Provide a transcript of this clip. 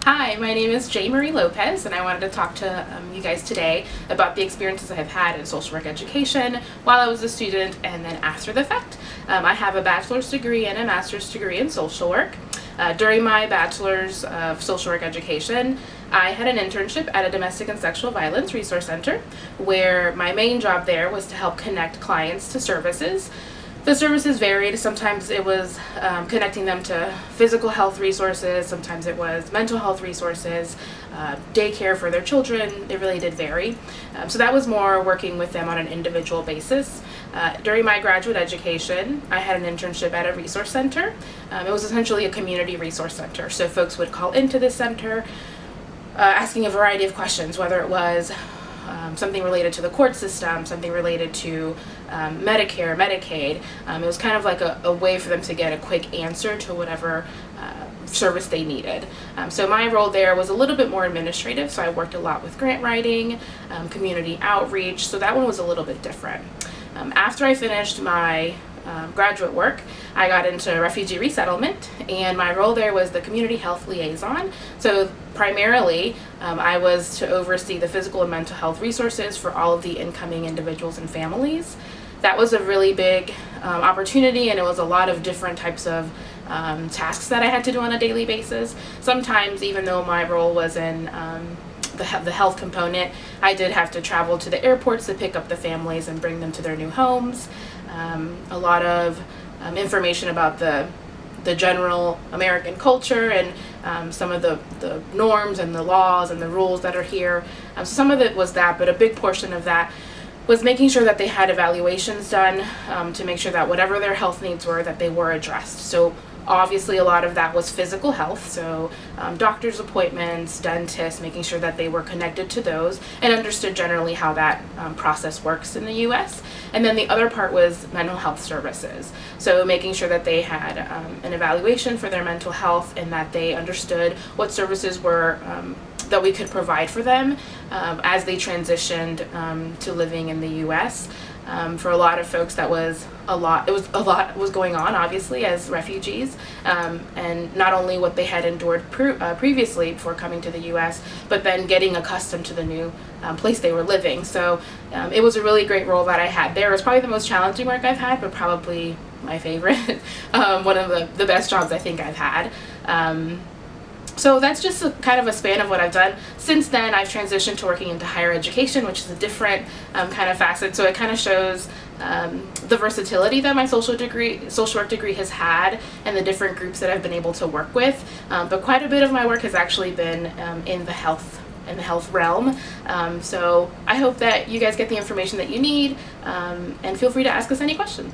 Hi, my name is Yeimarie Lopez, and I wanted to talk to you guys today about the experiences I have had in social work education while I was a student and then after the fact. I have a bachelor's degree and a master's degree in social work. During my bachelor's of social work education, I had an internship at a domestic and sexual violence resource center where my main job there was to help connect clients to services. The services varied. Sometimes it was connecting them to physical health resources, sometimes it was mental health resources, daycare for their children. It really did vary. So that was more working with them on an individual basis. During my graduate education, I had an internship at a resource center. It was essentially a community resource center. So folks would call into this center asking a variety of questions, whether it was something related to the court system, something related to Medicare, Medicaid. It was kind of like a way for them to get a quick answer to whatever service they needed. So my role there was a little bit more administrative, so I worked a lot with grant writing, community outreach, so that one was a little bit different. After I finished my graduate work, I got into refugee resettlement, and my role there was the community health liaison. So primarily, I was to oversee the physical and mental health resources for all of the incoming individuals and families. That was a really big opportunity, and it was a lot of different types of tasks that I had to do on a daily basis. Sometimes, even though my role was in the health component, I did have to travel to the airports to pick up the families and bring them to their new homes. A lot of information about the general American culture and some of the norms and the laws and the rules that are here. Some of it was that, but a big portion of that was making sure that they had evaluations done to make sure that whatever their health needs were, that they were addressed. So obviously a lot of that was physical health, so doctor's appointments, dentists, making sure that they were connected to those and understood generally how that process works in the US. And then the other part was mental health services, so making sure that they had an evaluation for their mental health and that they understood what services were that we could provide for them as they transitioned to living in the US. For a lot of folks, that was a lot. It was a lot was going on, obviously, as refugees, and not only what they had endured previously before coming to the U.S., but then getting accustomed to the new place they were living. So it was a really great role that I had there. It was probably the most challenging work I've had, but probably my favorite. One of the best jobs I think I've had. So that's just kind of a span of what I've done. Since then, I've transitioned to working into higher education, which is a different kind of facet. So it kind of shows the versatility that my social work degree has had and the different groups that I've been able to work with. But quite a bit of my work has actually been in the health realm. So I hope that you guys get the information that you need, and feel free to ask us any questions.